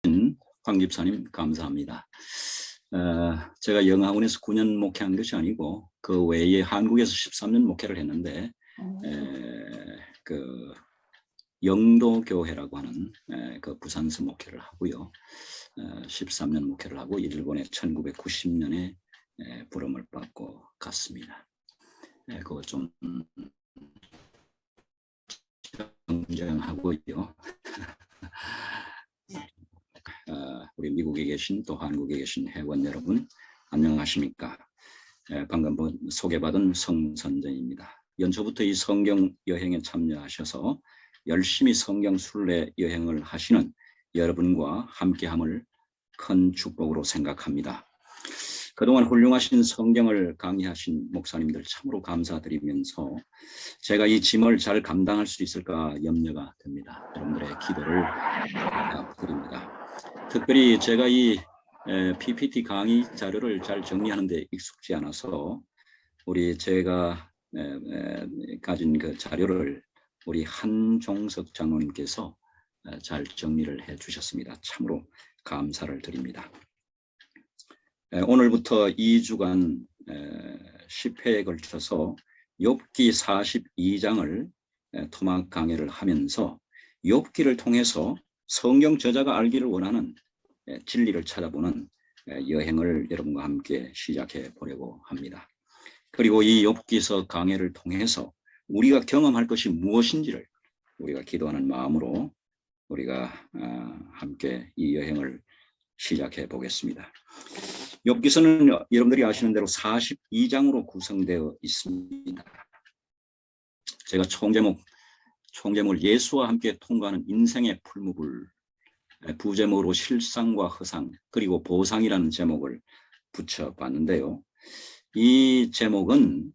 황 집사님 감사합니다. 제가 영학원에서 9년 목회한 것이 아니고 그 외에 한국에서 13년 목회를 했는데 그 영도교회라고 하는 그 부산서 목회를 하고요. 13년 목회를 하고 일본에 1990년에 부름을 받고 갔습니다. 그거 좀 정정하고요. 우리 미국에 계신 또 한국에 계신 회원 여러분 안녕하십니까? 방금 소개받은 성선전입니다. 연초부터 이 성경 여행에 참여하셔서 열심히 성경 순례 여행을 하시는 여러분과 함께함을 큰 축복으로 생각합니다. 그동안 훌륭하신 성경을 강의하신 목사님들 참으로 감사드리면서 제가 이 짐을 잘 감당할 수 있을까 염려가 됩니다. 여러분들의 기도를 부탁드립니다. 특별히 제가 이 PPT 강의 자료를 잘 정리하는 데 익숙지 않아서 제가 가진 그 자료를 우리 한종석 장로님께서 잘 정리를 해 주셨습니다. 참으로 감사를 드립니다. 오늘부터 2주간 10회에 걸쳐서 욥기 42장을 토막 강의를 하면서 욥기를 통해서 성경 저자가 알기를 원하는 진리를 찾아보는 여행을 여러분과 함께 시작해 보려고 합니다. 그리고 이 욥기서 강해를 통해서 우리가 경험할 것이 무엇인지를 우리가 기도하는 마음으로 우리가 함께 이 여행을 시작해 보겠습니다. 욥기서는 여러분들이 아시는 대로 42장으로 구성되어 있습니다. 제가 총제목을 예수와 함께 통과하는 인생의 풀무불, 부제목으로 실상과 허상 그리고 보상이라는 제목을 붙여봤는데요. 이 제목은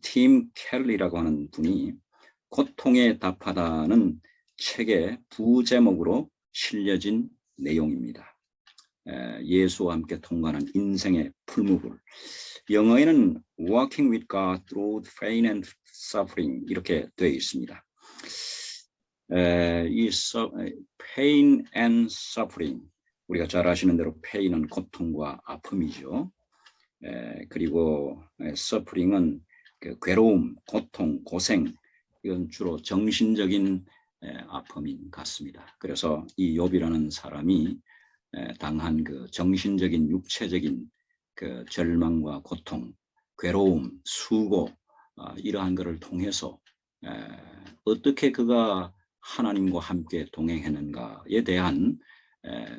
팀 켈리라고 하는 분이 고통에 답하다는 책의 부제목으로 실려진 내용입니다. 예수와 함께 통과하는 인생의 풀무불. 영어에는 Walking with God through pain and suffering 이렇게 되어 있습니다. 이 pain and suffering, 우리가 잘 아시는 대로 pain은 고통과 아픔이죠. 그리고 suffering은 그 괴로움, 고통, 고생, 이건 주로 정신적인 아픔인 같습니다. 그래서 이 욥이라는 사람이 당한 그 정신적인, 육체적인 그 절망과 고통, 괴로움, 수고, 이러한 것을 통해서 어떻게 그가 하나님과 함께 동행했는가에 대한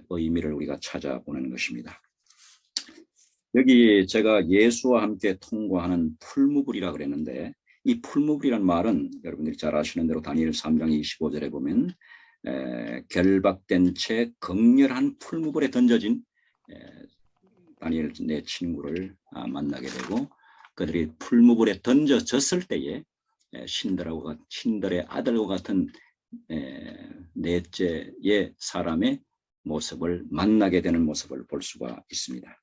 의미를 우리가 찾아보는 것입니다. 여기 제가 예수와 함께 통과하는 풀무불이라고 그랬는데, 이 풀무불이라는 말은 여러분들이 잘 아시는 대로 다니엘 3장 25절에 보면 결박된 채 극렬한 풀무불에 던져진 다니엘 내 친구를 만나게 되고, 그들이 풀무불에 던져졌을 때에 신들의 아들과 같은 넷째의 사람의 모습을 만나게 되는 모습을 볼 수가 있습니다.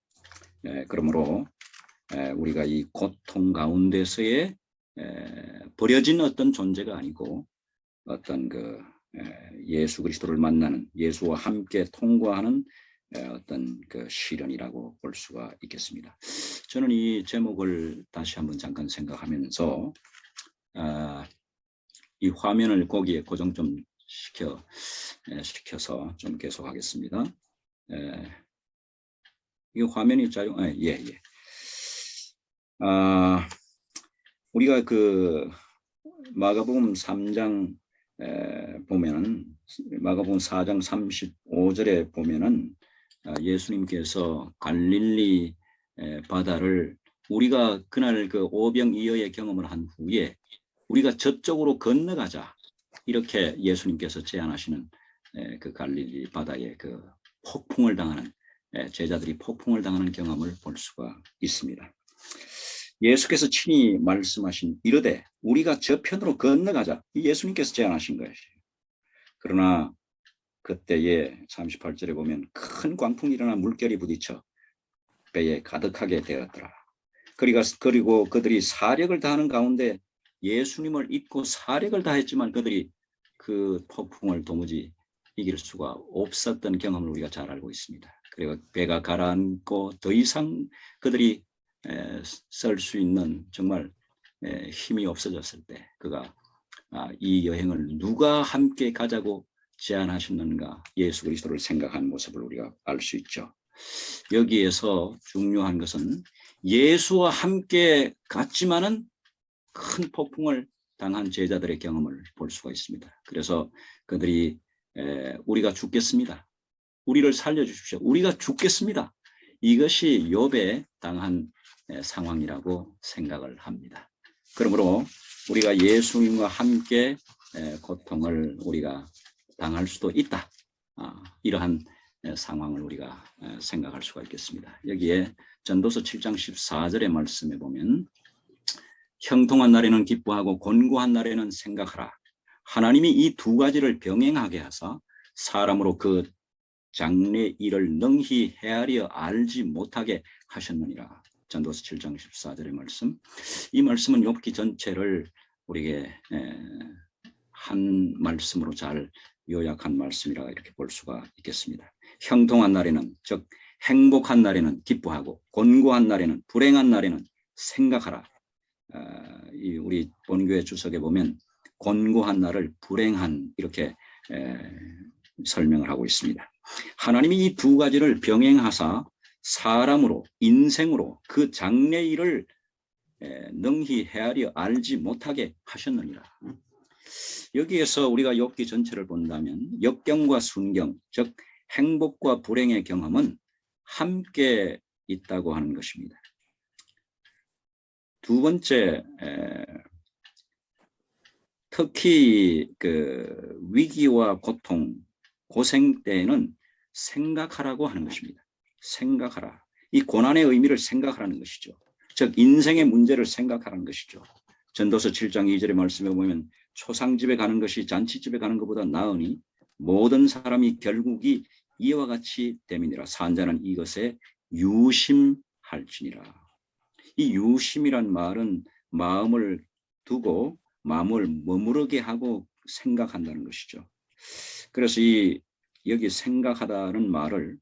그러므로 우리가 이 고통 가운데서의 버려진 어떤 존재가 아니고 어떤 그 예수 그리스도를 만나는, 예수와 함께 통과하는 어떤 그 시련이라고 볼 수가 있겠습니다. 저는 이 제목을 다시 한번 잠깐 생각하면서 이 화면을 거기에 고정 좀 시켜서 좀 계속하겠습니다. 이 화면이 자료, 예. 우리가 그 마가복음 3장 보면은, 마가복음 4장 35절에 보면은 예수님께서 갈릴리 바다를, 우리가 그날 그 오병이어의 경험을 한 후에 우리가 저쪽으로 건너가자, 이렇게 예수님께서 제안하시는 그 갈릴리 바다의 그 폭풍을 당하는, 제자들이 폭풍을 당하는 경험을 볼 수가 있습니다. 예수께서 친히 말씀하신 이르되 우리가 저편으로 건너가자, 예수님께서 제안하신 것이에요. 그러나 그때에 38절에 보면 큰 광풍이 일어나 물결이 부딪혀 배에 가득하게 되었더라. 그리고 그들이 사력을 다하는 가운데 예수님을 잊고 사력을 다했지만 그들이 그 폭풍을 도무지 이길 수가 없었던 경험을 우리가 잘 알고 있습니다. 그리고 배가 가라앉고 더 이상 그들이 쓸 수 있는 정말 힘이 없어졌을 때 그가 이 여행을 누가 함께 가자고 제안하셨는가 예수 그리스도를 생각하는 모습을 우리가 알 수 있죠. 여기에서 중요한 것은 예수와 함께 갔지만은 큰 폭풍을 당한 제자들의 경험을 볼 수가 있습니다. 그래서 그들이 우리가 죽겠습니다. 우리를 살려주십시오. 우리가 죽겠습니다. 이것이 욥에 당한 상황이라고 생각을 합니다. 그러므로 우리가 예수님과 함께 고통을 우리가 당할 수도 있다. 이러한 상황을 우리가 생각할 수가 있겠습니다. 여기에 전도서 7장 14절의 말씀에 보면 형통한 날에는 기뻐하고 곤고한 날에는 생각하라. 하나님이 이 두 가지를 병행하게 하사 사람으로 그 장래 일을 능히 헤아려 알지 못하게 하셨느니라. 전도서 7장 14절의 말씀. 이 말씀은 욥기 전체를 우리에게 한 말씀으로 잘 요약한 말씀이라 이렇게 볼 수가 있겠습니다. 형통한 날에는 즉 행복한 날에는 기뻐하고 곤고한 날에는 불행한 날에는 생각하라. 우리 본교회 주석에 보면 곤고한 날을 불행한 이렇게 설명을 하고 있습니다. 하나님이 이 두 가지를 병행하사 사람으로 인생으로 그 장래 일을 능히 헤아려 알지 못하게 하셨느니라. 여기에서 우리가 욥기 전체를 본다면 역경과 순경 즉 행복과 불행의 경험은 함께 있다고 하는 것입니다. 두 번째 특히 그 위기와 고통, 고생 때에는 생각하라고 하는 것입니다. 생각하라. 이 고난의 의미를 생각하라는 것이죠. 즉 인생의 문제를 생각하라는 것이죠. 전도서 7장 2절의 말씀에 보면 초상집에 가는 것이 잔치집에 가는 것보다 나으니 모든 사람이 결국이 이와 같이 됨이니라. 산자는 이것에 유심할지니라. 이 유심이란 말은 마음을 두고 마음을 머무르게 하고 생각한다는 것이죠. 그래서 여기 생각하다는 말을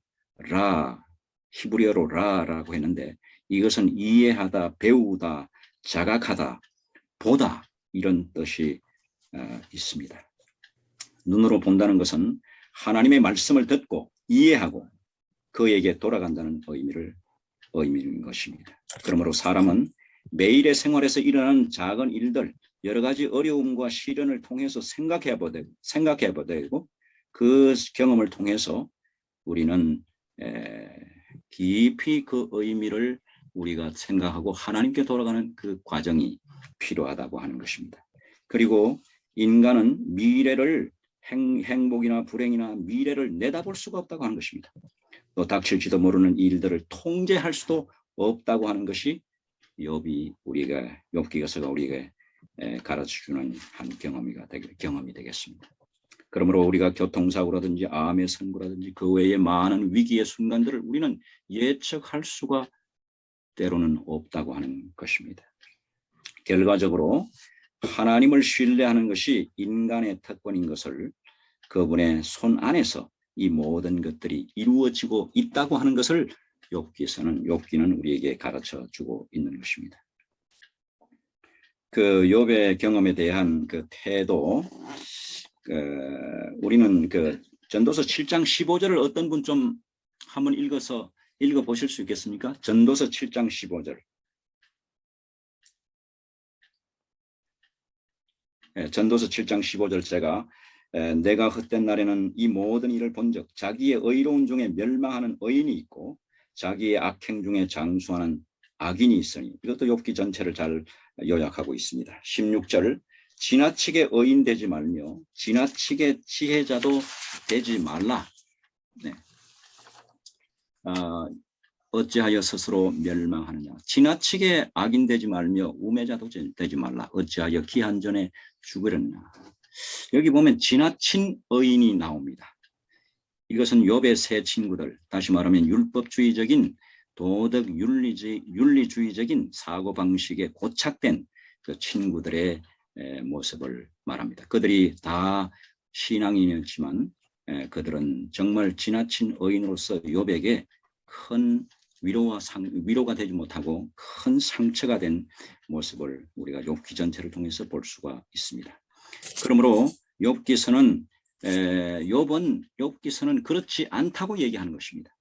히브리어로 라라고 했는데 이것은 이해하다, 배우다, 자각하다, 보다 이런 뜻이 있습니다. 눈으로 본다는 것은 하나님의 말씀을 듣고 이해하고 그에게 돌아간다는 의미인 것입니다. 그러므로 사람은 매일의 생활에서 일어나는 작은 일들, 여러 가지 어려움과 시련을 통해서 생각해야 되고 그 경험을 통해서 우리는 깊이 그 의미를 우리가 생각하고 하나님께 돌아가는 그 과정이 필요하다고 하는 것입니다. 그리고 인간은 미래를 행복이나 불행이나 미래를 내다볼 수가 없다고 하는 것입니다. 또 닥칠지도 모르는 일들을 통제할 수도 없다고 하는 것이 욥기서가 우리에게 가르쳐주는 한 경험이 되겠습니다. 그러므로 우리가 교통사고라든지 암의 선고라든지 그 외의 많은 위기의 순간들을 우리는 예측할 수가 때로는 없다고 하는 것입니다. 결과적으로 하나님을 신뢰하는 것이 인간의 특권인 것을 그분의 손 안에서 이 모든 것들이 이루어지고 있다고 하는 것을 욥기는 우리에게 가르쳐주고 있는 것입니다. 그 욥의 경험에 대한 그 태도, 우리는 그 전도서 7장 15절을 어떤 분 좀 한번 읽어 보실 수 있겠습니까? 전도서 7장 15절. 전도서 7장 15절 제가 내가 헛된 날에는 이 모든 일을 본즉 자기의 의로운 중에 멸망하는 의인이 있고 자기의 악행 중에 장수하는 악인이 있으니 이것도 욥기 전체를 잘 요약하고 있습니다. 16절 지나치게 의인 되지 말며 지나치게 지혜자도 되지 말라. 네. 어찌하여 스스로 멸망하느냐. 지나치게 악인 되지 말며 우매자도 되지 말라. 어찌하여 기한 전에 죽으려느냐. 여기 보면 지나친 의인이 나옵니다. 이것은 욥의 세 친구들, 다시 말하면 율법주의적인 도덕 윤리주의적인 사고방식에 고착된 그 친구들의 모습을 말합니다. 그들이 다 신앙인이었지만 그들은 정말 지나친 의인으로서 욥에게 큰 위로가 되지 못하고 큰 상처가 된 모습을 우리가 욥기 전체를 통해서 볼 수가 있습니다. 그러므로 욥기서는 그렇지 않다고 얘기하는 것입니다.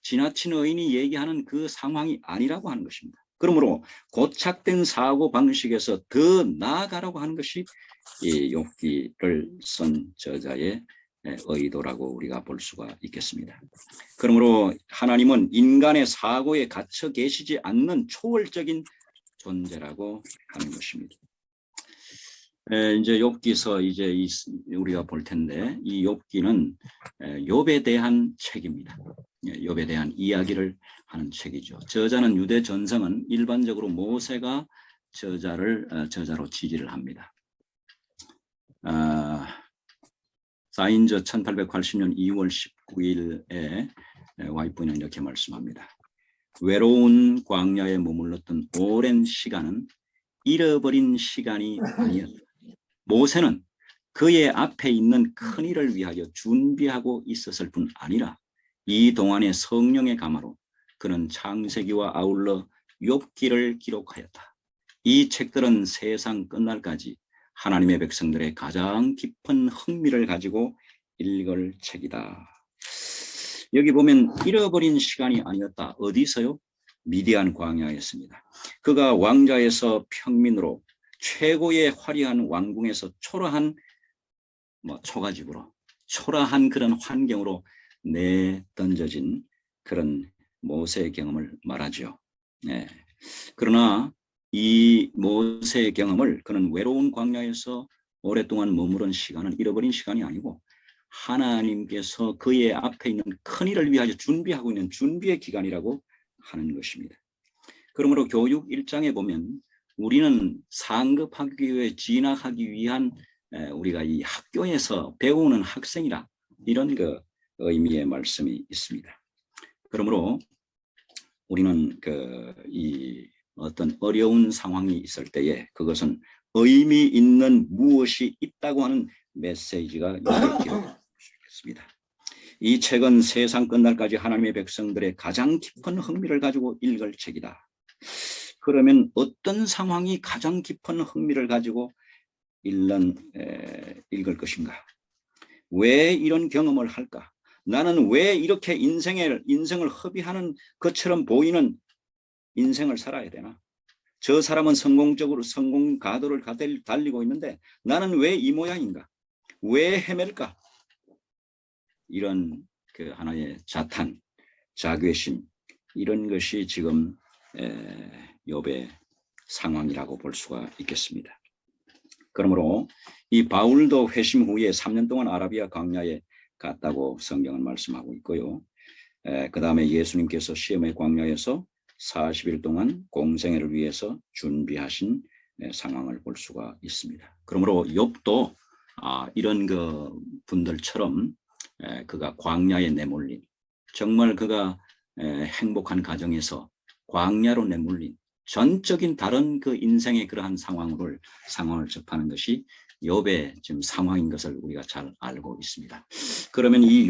지나친 의인이 얘기하는 그 상황이 아니라고 하는 것입니다. 그러므로 고착된 사고 방식에서 더 나아가라고 하는 것이 이 욥기를 쓴 저자의 의도라고 우리가 볼 수가 있겠습니다. 그러므로 하나님은 인간의 사고에 갇혀 계시지 않는 초월적인 존재라고 하는 것입니다. 이제 욥기서 이제 우리가 볼 텐데 이 욥기는 욥에 대한 책입니다. 욥에 대한 이야기를 하는 책이죠. 저자는 유대 전성은 일반적으로 모세가 저자로 지지를 합니다. 사인저 1880년 2월 19일에 와이프는 이렇게 말씀합니다. 외로운 광야에 머물렀던 오랜 시간은 잃어버린 시간이 아니었다. 모세는 그의 앞에 있는 큰일을 위하여 준비하고 있었을 뿐 아니라 이 동안의 성령의 감화로 그는 창세기와 아울러 욥기를 기록하였다. 이 책들은 세상 끝날까지 하나님의 백성들의 가장 깊은 흥미를 가지고 읽을 책이다. 여기 보면 잃어버린 시간이 아니었다. 어디서요? 미디안 광야였습니다. 그가 왕자에서 평민으로 최고의 화려한 왕궁에서 초라한 초가집으로 초라한 그런 환경으로 내던져진 그런 모세의 경험을 말하죠. 그러나 이 모세의 경험을 그는 외로운 광야에서 오랫동안 머무른 시간은 잃어버린 시간이 아니고 하나님께서 그의 앞에 있는 큰일을 위하여 준비하고 있는 준비의 기간이라고 하는 것입니다. 그러므로 교육 1장에 보면 우리는 상급하기 위해 진학하기 위한 우리가 이 학교에서 배우는 학생이라 이런 그 의미의 말씀이 있습니다. 그러므로 우리는 이 어떤 어려운 상황이 있을 때에 그것은 의미 있는 무엇이 있다고 하는 메시지가 있습니다. 이 책은 세상 끝날까지 하나님의 백성들의 가장 깊은 흥미를 가지고 읽을 책이다. 그러면 어떤 상황이 가장 깊은 흥미를 가지고 읽을 것인가? 왜 이런 경험을 할까? 나는 왜 이렇게 인생을 허비하는 것처럼 보이는 인생을 살아야 되나? 저 사람은 성공 가도를 달리고 있는데 나는 왜 이 모양인가? 왜 헤맬까? 이런 그 하나의 자탄, 자괴심 이런 것이 지금 욥의 상황이라고 볼 수가 있겠습니다. 그러므로 이 바울도 회심 후에 3년 동안 아라비아 광야에 갔다고 성경은 말씀하고 있고요. 그 다음에 예수님께서 시험의 광야에서 40일 동안 공생애를 위해서 준비하신 상황을 볼 수가 있습니다. 그러므로 욥도 이런 그 분들처럼 그가 광야에 내몰린 정말 그가 행복한 가정에서 광야로 내몰린 전적인 다른 그 인생의 그러한 상황을 접하는 것이 욥의 지금 상황인 것을 우리가 잘 알고 있습니다. 그러면 이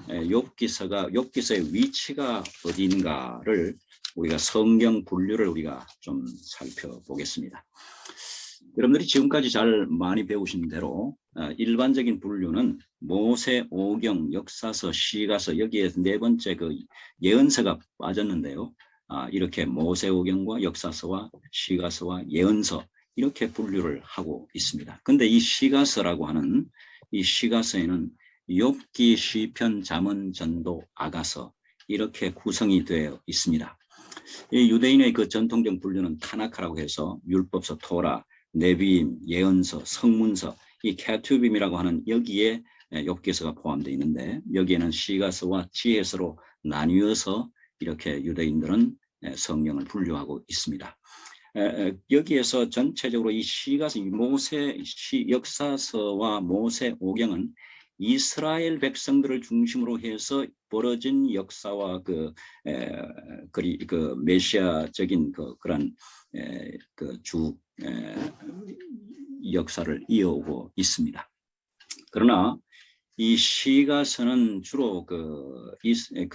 욥기서의 위치가 어디인가를 우리가 성경 분류를 우리가 좀 살펴보겠습니다. 여러분들이 지금까지 잘 많이 배우신 대로 일반적인 분류는 모세, 오경, 역사서, 시가서 여기에 네 번째 그 예언서가 빠졌는데요. 이렇게 모세, 오경과 역사서와 시가서와 예언서 이렇게 분류를 하고 있습니다. 그런데 이 시가서라고 하는 이 시가서에는 욥기, 시편, 잠언, 전도, 아가서 이렇게 구성이 되어 있습니다. 이 유대인의 그 전통적 분류는 타나카라고 해서 율법서, 토라, 네비임, 예언서, 성문서, 이 케투빔이라고 하는 여기에 욥기서가 포함되어 있는데 여기에는 시가서와 지혜서로 나뉘어서 이렇게 유대인들은 성경을 분류하고 있습니다. 여기에서 전체적으로 이 시가서, 역사서와 모세, 오경은 이스라엘 백성들을 중심으로 해서 벌어진 역사와 그 메시아적인 그런 주 역사를 이어오고 있습니다. 그러나 이 시가서는 주로 그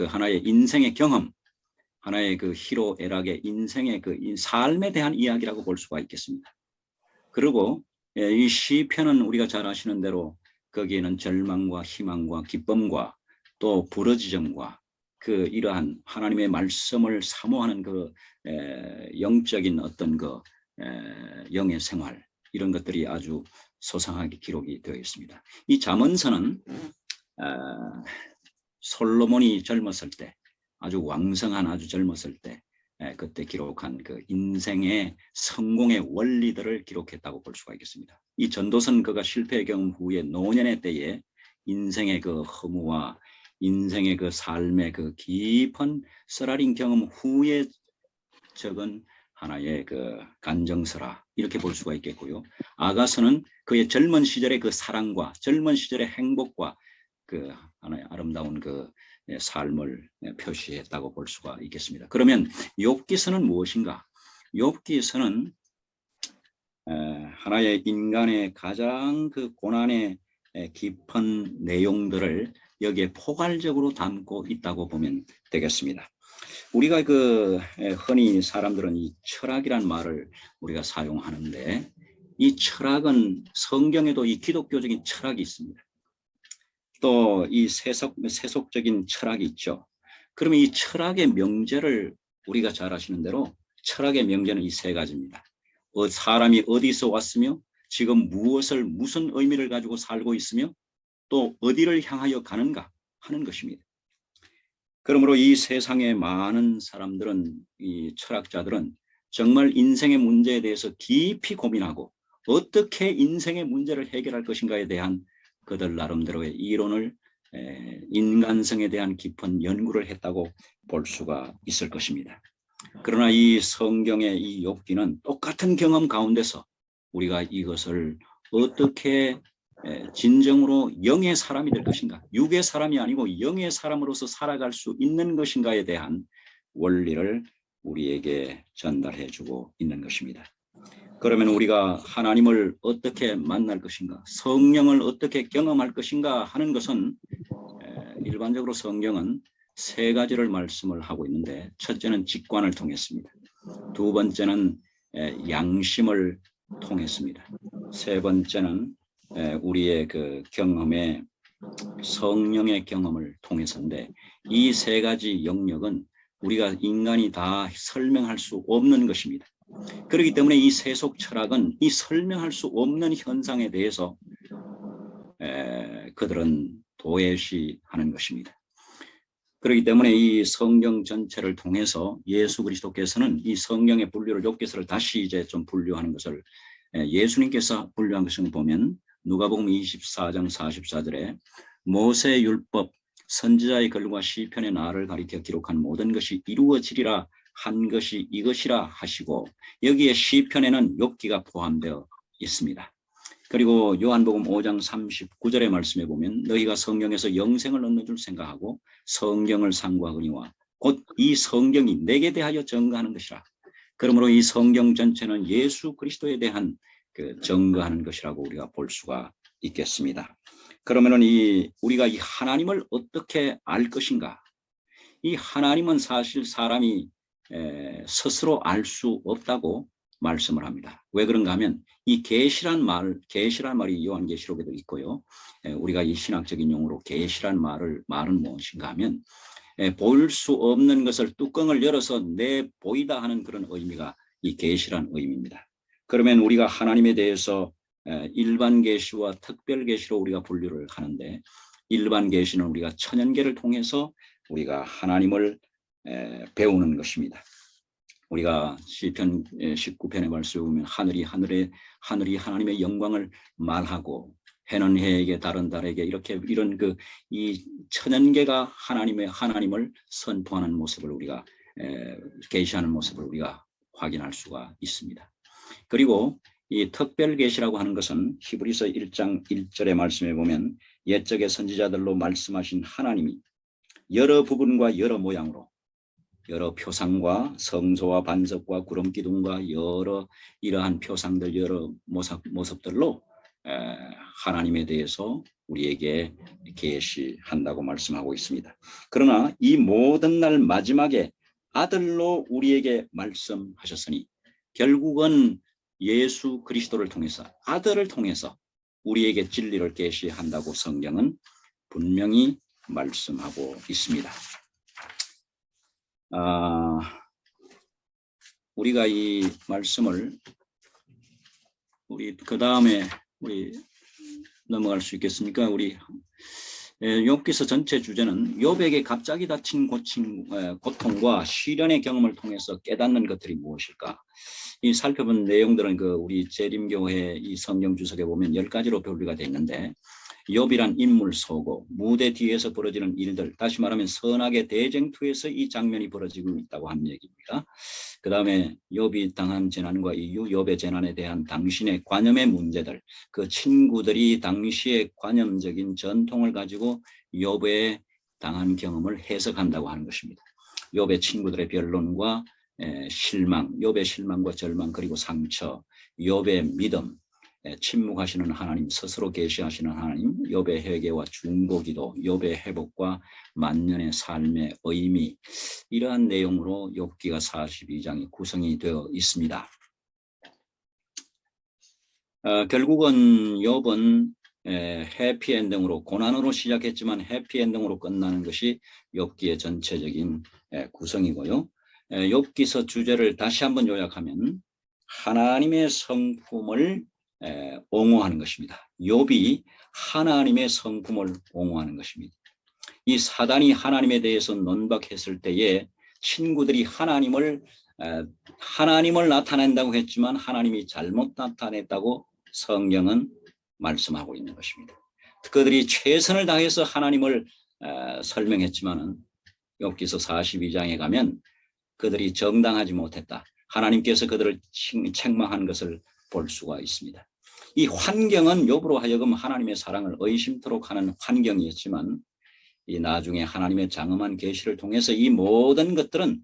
하나의 인생의 경험, 하나의 그 희로애락의 인생의 그 삶에 대한 이야기라고 볼 수가 있겠습니다. 그리고 이 시편은 우리가 잘 아시는 대로 거기에는 절망과 희망과 기쁨과 또 부르짖음과 그 이러한 하나님의 말씀을 사모하는 그 영적인 어떤 그 영의 생활, 이런 것들이 아주 소상하게 기록이 되어 있습니다. 이 잠언서는 솔로몬이 젊었을 때, 아주 왕성한 아주 젊었을 때 그때 기록한 그 인생의 성공의 원리들을 기록했다고 볼 수가 있겠습니다. 이 전도서는 그가 실패 경험 후에 노년의 때에 인생의 그 허무와 인생의 그 삶의 그 깊은 쓰라린 경험 후에 적은 하나의 그 간정서라, 이렇게 볼 수가 있겠고요. 아가서는 그의 젊은 시절의 그 사랑과 젊은 시절의 행복과 그 하나의 아름다운 그 삶을 표시했다고 볼 수가 있겠습니다. 그러면 욥기서는 무엇인가? 욥기서는 하나의 인간의 가장 그 고난의 깊은 내용들을 여기에 포괄적으로 담고 있다고 보면 되겠습니다. 우리가 그 흔히 사람들은 이 철학이란 말을 우리가 사용하는데, 이 철학은 성경에도 이 기독교적인 철학이 있습니다. 또 이 세속적인 철학이 있죠. 그러면 이 철학의 명제를 우리가 잘 아시는 대로 철학의 명제는 이 세 가지입니다. 사람이 어디서 왔으며 지금 무슨 의미를 가지고 살고 있으며 또 어디를 향하여 가는가 하는 것입니다. 그러므로 이 세상의 많은 사람들은, 이 철학자들은 정말 인생의 문제에 대해서 깊이 고민하고 어떻게 인생의 문제를 해결할 것인가에 대한 그들 나름대로의 이론을, 인간성에 대한 깊은 연구를 했다고 볼 수가 있을 것입니다. 그러나 이 성경의 이 욥기는 똑같은 경험 가운데서 우리가 이것을 어떻게 진정으로 영의 사람이 될 것인가, 육의 사람이 아니고 영의 사람으로서 살아갈 수 있는 것인가에 대한 원리를 우리에게 전달해 주고 있는 것입니다. 그러면 우리가 하나님을 어떻게 만날 것인가, 성령을 어떻게 경험할 것인가 하는 것은 일반적으로 성경은 세 가지를 말씀을 하고 있는데, 첫째는 직관을 통했습니다. 두 번째는 양심을 통했습니다. 세 번째는 우리의 그 경험의 성령의 경험을 통해서인데, 이 세 가지 영역은 우리가 인간이 다 설명할 수 없는 것입니다. 그렇기 때문에 이 세속 철학은 이 설명할 수 없는 현상에 대해서 그들은 도외시하는 것입니다. 그렇기 때문에 이 성경 전체를 통해서 예수 그리스도께서는 이 성경의 분류를, 욥기서를 다시 이제 좀 분류하는 것을 예수님께서 분류한 것을 보면 누가복음 24장 44절에 모세 율법, 선지자의 글과 시편의 나를 가리켜 기록한 모든 것이 이루어지리라 한 것이 이것이라 하시고, 여기에 시편에는 욥기가 포함되어 있습니다. 그리고 요한복음 5장 39절의 말씀에 보면 너희가 성경에서 영생을 얻는 줄 생각하고 성경을 상고하거니와 곧 이 성경이 내게 대하여 증거하는 것이라. 그러므로 이 성경 전체는 예수 그리스도에 대한 그 증거하는 것이라고 우리가 볼 수가 있겠습니다. 그러면은 우리가 이 하나님을 어떻게 알 것인가? 이 하나님은 사실 사람이 스스로 알 수 없다고 말씀을 합니다. 왜 그런가 하면 이 계시란 말이 요한계시록에도 있고요. 우리가 이 신학적인 용어로 계시란 말은 무엇인가 하면 보일 수 없는 것을 뚜껑을 열어서 내 보이다 하는 그런 의미가 이 계시란 의미입니다. 그러면 우리가 하나님에 대해서 일반 계시와 특별 계시로 우리가 분류를 하는데, 일반 계시는 우리가 천연계를 통해서 우리가 하나님을 배우는 것입니다. 우리가 시편 19편의 말씀을 보면 하늘이 하나님의 영광을 말하고 해는 해에게 달은 달에게 이런 이 천연계가 하나님을 선포하는 모습을 우리가 계시하는 모습을 우리가 확인할 수가 있습니다. 그리고 이 특별 계시라고 하는 것은 히브리서 1장 1절의 말씀에 보면 옛적의 선지자들로 말씀하신 하나님이 여러 부분과 여러 모양으로, 여러 표상과 성소와 반석과 구름 기둥과 여러 이러한 표상들, 여러 모습들로 하나님에 대해서 우리에게 계시한다고 말씀하고 있습니다. 그러나 이 모든 날 마지막에 아들로 우리에게 말씀하셨으니 결국은 예수 그리스도를 통해서 아들을 통해서 우리에게 진리를 계시한다고 성경은 분명히 말씀하고 있습니다. 우리가 이 말씀을 우리 그 다음에 우리 넘어갈 수 있겠습니까? 우리 욥기서 전체 주제는 욥에게 갑자기 닥친 고통과 시련의 경험을 통해서 깨닫는 것들이 무엇일까? 이 살펴본 내용들은 그 우리 재림교회 이 성경 주석에 보면 10가지로 분류가 되어 있는데 욥이란 인물 소고 무대 뒤에서 벌어지는 일들, 다시 말하면 선악의 대쟁투에서 이 장면이 벌어지고 있다고 하는 얘기입니다. 그 다음에 욥이 당한 재난과 이유, 욥의 재난에 대한 당신의 관념의 문제들, 그 친구들이 당시의 관념적인 전통을 가지고 욥의 당한 경험을 해석한다고 하는 것입니다. 욥의 친구들의 변론과 실망, 욥의 실망과 절망, 그리고 상처, 욥의 믿음, 침묵하시는 하나님, 스스로 계시하시는 하나님, 욥의 회개와 중보기도, 욥의 회복과 만년의 삶의 의미, 이러한 내용으로 욥기가 42장이 구성이 되어 있습니다. 결국은 욥은 해피엔딩으로, 고난으로 시작했지만 해피엔딩으로 끝나는 것이 욥기의 전체적인 구성이고요. 욥기서 주제를 다시 한번 요약하면 하나님의 성품을 옹호하는 것입니다. 욥이 하나님의 성품을 옹호하는 것입니다. 이 사단이 하나님에 대해서 논박했을 때에 친구들이 하나님을 나타낸다고 했지만 하나님이 잘못 나타냈다고 성경은 말씀하고 있는 것입니다. 그들이 최선을 다해서 하나님을 설명했지만은 욥기서 42장에 가면 그들이 정당하지 못했다. 하나님께서 그들을 책망한 것을 볼 수가 있습니다. 이 환경은 욥으로 하여금 하나님의 사랑을 의심토록 하는 환경이었지만 이 나중에 하나님의 장엄한 계시를 통해서 이 모든 것들은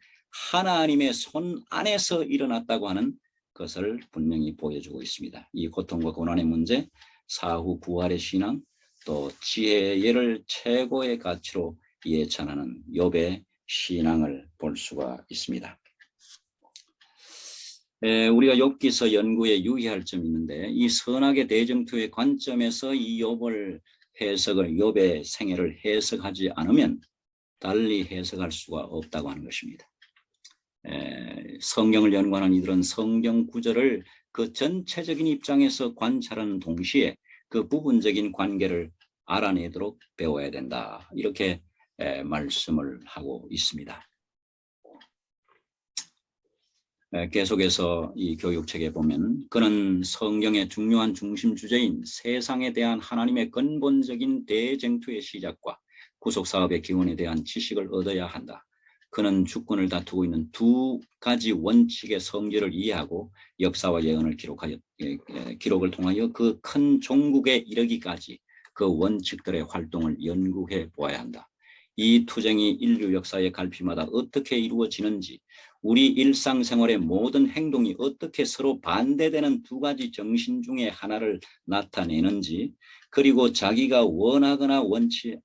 하나님의 손 안에서 일어났다고 하는 것을 분명히 보여주고 있습니다. 이 고통과 고난의 문제, 사후 부활의 신앙, 또 지혜를 최고의 가치로 예찬하는 욥의 신앙을 볼 수가 있습니다. 우리가 욥기서 연구에 유의할 점이 있는데 이 선악의 대쟁투의 관점에서 이 욥의 생애를 해석하지 않으면 달리 해석할 수가 없다고 하는 것입니다. 성경을 연구하는 이들은 성경 구절을 그 전체적인 입장에서 관찰하는 동시에 그 부분적인 관계를 알아내도록 배워야 된다. 이렇게 말씀을 하고 있습니다. 계속해서 이 교육책에 보면 그는 성경의 중요한 중심 주제인 세상에 대한 하나님의 근본적인 대쟁투의 시작과 구속사업의 기원에 대한 지식을 얻어야 한다. 그는 주권을 다투고 있는 두 가지 원칙의 성질을 이해하고 역사와 예언을 기록을 통하여 그 큰 종국에 이르기까지 그 원칙들의 활동을 연구해 보아야 한다. 이 투쟁이 인류 역사의 갈피마다 어떻게 이루어지는지, 우리 일상생활의 모든 행동이 어떻게 서로 반대되는 두 가지 정신 중에 하나를 나타내는지, 그리고 자기가 원하거나 원치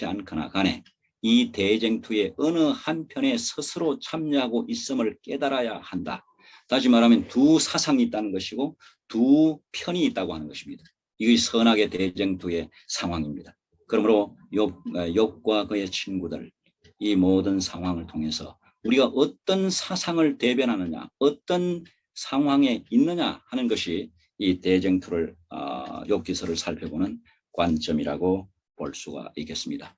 않거나 간에 이 대쟁투의 어느 한편에 스스로 참여하고 있음을 깨달아야 한다. 다시 말하면 두 사상이 있다는 것이고 두 편이 있다고 하는 것입니다. 이게 선악의 대쟁투의 상황입니다. 그러므로 욥과 그의 친구들, 이 모든 상황을 통해서 우리가 어떤 사상을 대변하느냐, 어떤 상황에 있느냐 하는 것이 이 대쟁투를 욥기서를 살펴보는 관점이라고 볼 수가 있겠습니다.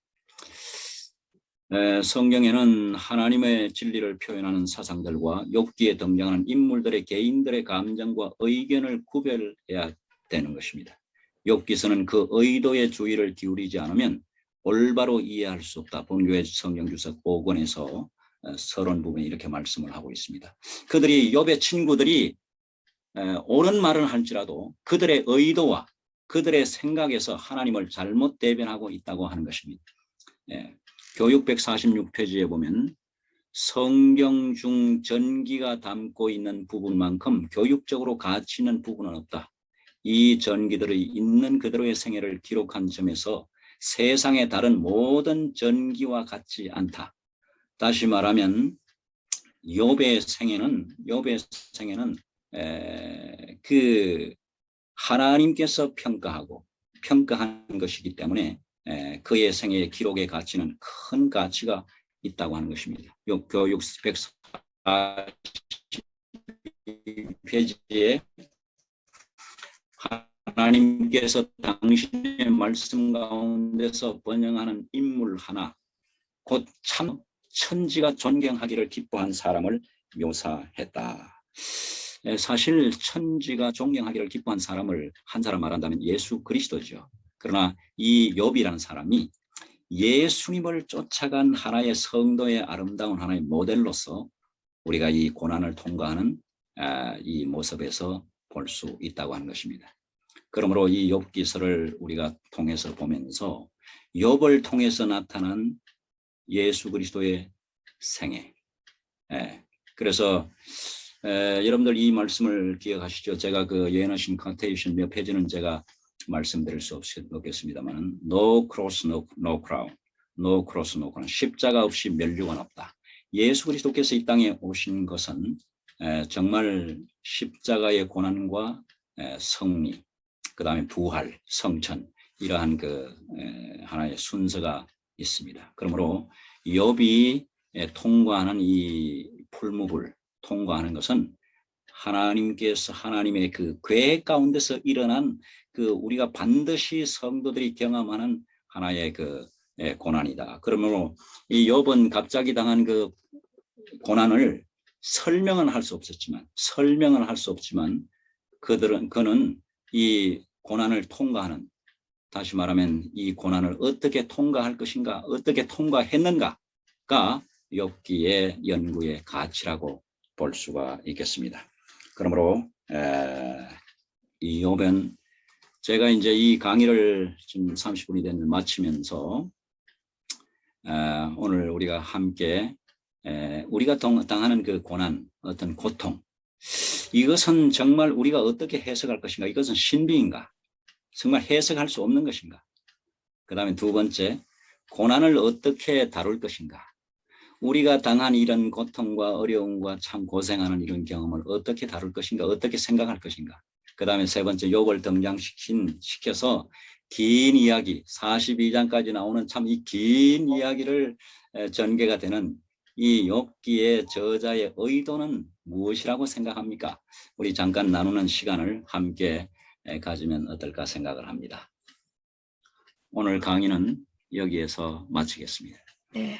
성경에는 하나님의 진리를 표현하는 사상들과 욥기에 등장하는 인물들의 개인들의 감정과 의견을 구별해야 되는 것입니다. 욥기서는 그 의도의 주의를 기울이지 않으면 올바로 이해할 수 없다. 본교회 성경주석 5권에서 서론 부분에 이렇게 말씀을 하고 있습니다. 그들이 욥의 친구들이 옳은 말을 할지라도 그들의 의도와 그들의 생각에서 하나님을 잘못 대변하고 있다고 하는 것입니다. 교육 146페이지에 보면 성경 중 전기가 담고 있는 부분만큼 교육적으로 가치 있는 부분은 없다. 이 전기들의 있는 그대로의 생애를 기록한 점에서 세상의 다른 모든 전기와 같지 않다. 다시 말하면 욥의 생애는 그 하나님께서 평가한 것이기 때문에 그의 생애의 기록의 가치는 큰 가치가 있다고 하는 것입니다. 교육 140페이지에 하나님께서 당신의 말씀 가운데서 번영하는 인물 하나, 곧 참 천지가 존경하기를 기뻐한 사람을 묘사했다. 사실 천지가 존경하기를 기뻐한 사람을 한 사람 말한다면 예수 그리스도죠. 그러나 이 욥이라는 사람이 예수님을 쫓아간 하나의 성도의 아름다운 하나의 모델로서 우리가 이 고난을 통과하는 이 모습에서 볼 수 있다고 하는 것입니다. 그러므로 이 욥기서를 우리가 통해서 보면서 욥을 통해서 나타난 예수 그리스도의 생애. 그래서 여러분들 이 말씀을 기억하시죠? 제가 그 예언하신 컨테이션 몇 페이지는 제가 말씀드릴 수 없겠습니다만 No cross, no crown. No cross, no crown. 십자가 없이 면류관 없다. 예수 그리스도께서 이 땅에 오신 것은 정말 십자가의 고난과 승리, 그 다음에 부활, 성천, 이러한 그 하나의 순서가 있습니다. 그러므로 욥이 통과하는 이 풀무불 통과하는 것은 하나님께서 하나님의 그 계획 가운데서 일어난 그 우리가 반드시 성도들이 경험하는 하나의 그 고난이다. 그러므로 이 욥은 갑자기 당한 그 고난을 설명은 할 수 없지만 그는 이 고난을 통과하는, 다시 말하면 이 고난을 어떻게 통과할 것인가, 어떻게 통과했는가가 욥기의 연구의 가치라고 볼 수가 있겠습니다. 그러므로 이 욥은 제가 이제 이 강의를 지금 30분이 됐는데 마치면서 오늘 우리가 함께 우리가 당하는 그 고난, 어떤 고통, 이것은 정말 우리가 어떻게 해석할 것인가, 이것은 신비인가, 정말 해석할 수 없는 것인가. 그 다음에 두 번째, 고난을 어떻게 다룰 것인가. 우리가 당한 이런 고통과 어려움과 참 고생하는 이런 경험을 어떻게 다룰 것인가, 어떻게 생각할 것인가. 그 다음에 세 번째, 욥을 등장시켜서 긴 이야기, 42장까지 나오는 참 이 긴 이야기를 전개가 되는 이 욥기의 저자의 의도는 무엇이라고 생각합니까? 우리 잠깐 나누는 시간을 함께 가지면 어떨까 생각을 합니다. 오늘 강의는 여기에서 마치겠습니다. 네.